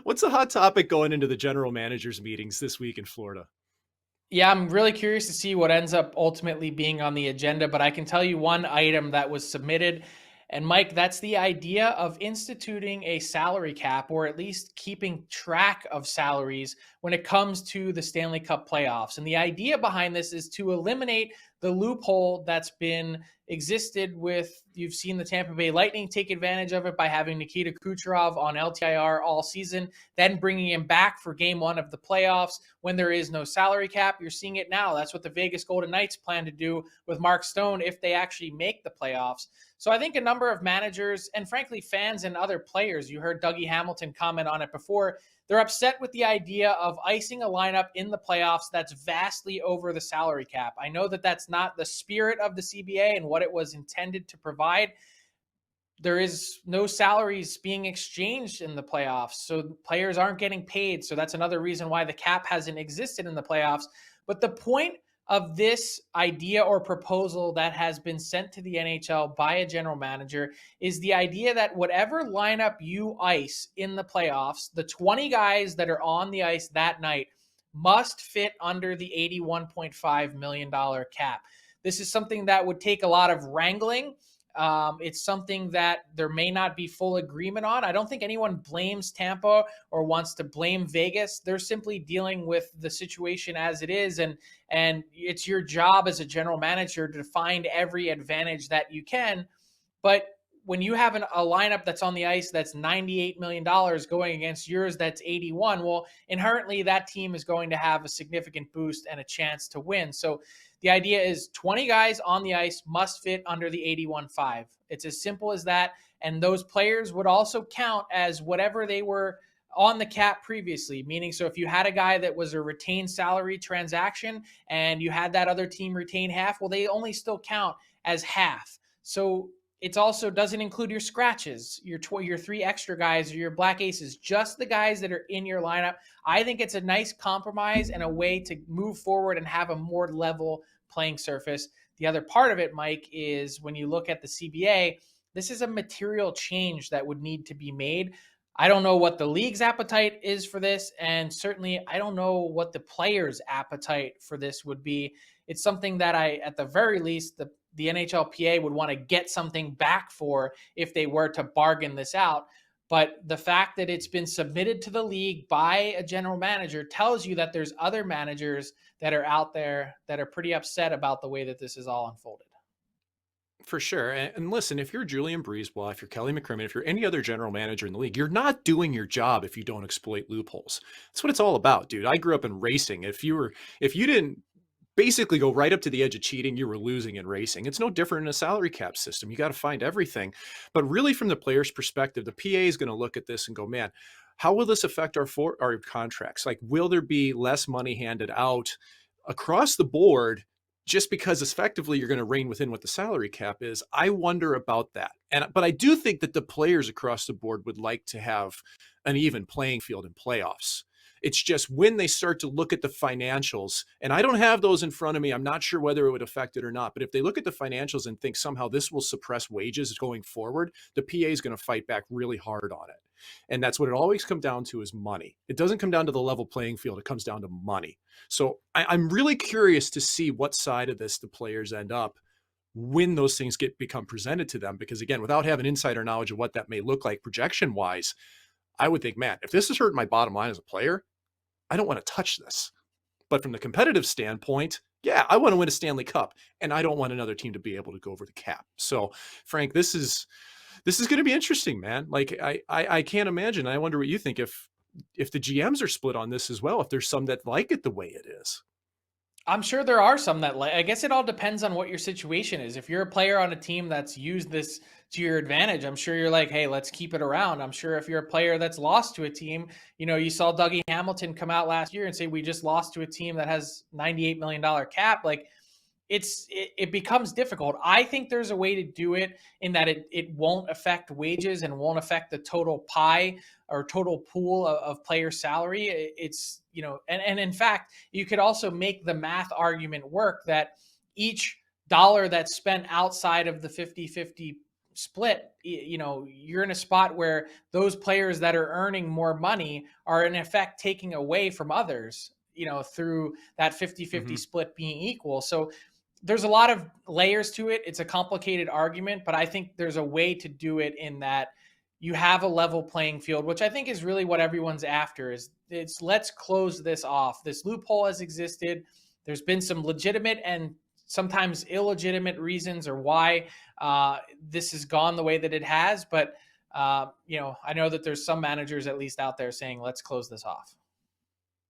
What's the hot topic going into the general managers meetings this week in Florida? Yeah, I'm really curious to see what ends up ultimately being on the agenda, but I can tell you one item that was submitted. And Mike, that's the idea of instituting a salary cap or at least keeping track of salaries when it comes to the Stanley Cup playoffs. And the idea behind this is to eliminate the loophole that's been existed with you've seen the Tampa Bay Lightning take advantage of it by having Nikita Kucherov on LTIR all season, then bringing him back for game 1 of the playoffs when there is no salary cap. You're seeing it now. That's what the Vegas Golden Knights plan to do with Mark Stone if they actually make the playoffs. So I think a number of managers and frankly fans and other players, you heard Dougie Hamilton comment on it before, they're upset with the idea of icing a lineup in the playoffs that's vastly over the salary cap. I know that that's not the spirit of the CBA and what it was intended to provide. There is no salaries being exchanged in the playoffs, so players aren't getting paid. So that's another reason why the cap hasn't existed in the playoffs. But the point of this idea or proposal that has been sent to the NHL by a general manager is the idea that whatever lineup you ice in the playoffs, the 20 guys that are on the ice that night must fit under the $81.5 million cap. This is something that would take a lot of wrangling. It's something that there may not be full agreement on. I don't think anyone blames Tampa or wants to blame Vegas. They're simply dealing with the situation as it is, and it's your job as a general manager to find every advantage that you can. But when you have a lineup that's on the ice that's $98 million going against yours that's 81, well, inherently that team is going to have a significant boost and a chance to win. So the idea is 20 guys on the ice must fit under the 81.5. It's as simple as that. And those players would also count as whatever they were on the cap previously, meaning so if you had a guy that was a retained salary transaction and you had that other team retain half, well, they only still count as half. So it also doesn't include your scratches, your 3 extra guys or your black aces, just the guys that are in your lineup. I think it's a nice compromise and a way to move forward and have a more level playing surface. The other part of it, Mike, is when you look at the CBA, this is a material change that would need to be made. I don't know what the league's appetite is for this, and certainly I don't know what the players' appetite for this would be. It's something that at the very least, the NHLPA would want to get something back for if they were to bargain this out. But the fact that it's been submitted to the league by a general manager tells you that there's other managers that are out there that are pretty upset about the way that this is all unfolded. For sure. And listen, if you're Julian Breezeball, if you're Kelly McCrimmon, if you're any other general manager in the league, you're not doing your job if you don't exploit loopholes. That's what it's all about, dude. I grew up in racing. If you didn't basically go right up to the edge of cheating, you were losing in racing. It's no different in a salary cap system. You got to find everything. But really, from the player's perspective, the PA is going to look at this and go, man, how will this affect our contracts? Like, will there be less money handed out across the board just because effectively you're going to rein within what the salary cap is? I wonder about that. But I do think that the players across the board would like to have an even playing field in playoffs. It's just when they start to look at the financials, and I don't have those in front of me, I'm not sure whether it would affect it or not. But if they look at the financials and think somehow this will suppress wages going forward, the PA is going to fight back really hard on it. And that's what it always comes down to, is money. It doesn't come down to the level playing field. It comes down to money. So I'm really curious to see what side of this the players end up when those things become presented to them. Because again, without having insider knowledge of what that may look like projection wise, I would think, man, if this is hurting my bottom line as a player, I don't want to touch this. But from the competitive standpoint, yeah, I want to win a Stanley Cup, and I don't want another team to be able to go over the cap. So, Frank, this is going to be interesting, man. Like I can't imagine. I wonder what you think if the GMs are split on this as well. If there's some that like it the way it is. I'm sure there are some that I guess it all depends on what your situation is. If you're a player on a team that's used this to your advantage, I'm sure you're like, hey, let's keep it around. I'm sure if you're a player that's lost to a team, you saw Dougie Hamilton come out last year and say, we just lost to a team that has $98 million cap. Like, it becomes difficult. I think there's a way to do it in that it won't affect wages and won't affect the total pie or total pool of player salary. It's, and in fact, you could also make the math argument work that each dollar that's spent outside of the 50-50 split, you're in a spot where those players that are earning more money are in effect taking away from others, through that 50-50 Mhm. split being equal. So there's a lot of layers to it. It's a complicated argument, but I think there's a way to do it in that you have a level playing field, which I think is really what everyone's after. Is it's let's close this off. This loophole has existed. There's been some legitimate and sometimes illegitimate reasons or why this has gone the way that it has, but I know that there's some managers at least out there saying, let's close this off.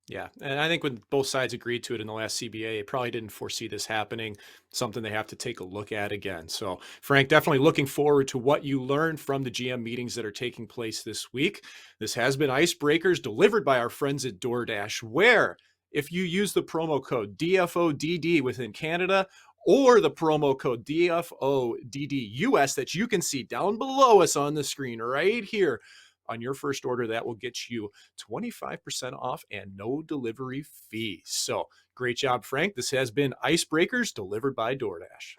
Yeah, and I think when both sides agreed to it in the last CBA, it probably didn't foresee this happening. Something they have to take a look at again. So, Frank, definitely looking forward to what you learned from the GM meetings that are taking place this week. This has been Icebreakers delivered by our friends at DoorDash, where if you use the promo code DFODD within Canada or the promo code DFODDUS that you can see down below us on the screen right here on your first order, that will get you 25% off and no delivery fees. So great job, Frank. This has been Icebreakers delivered by DoorDash.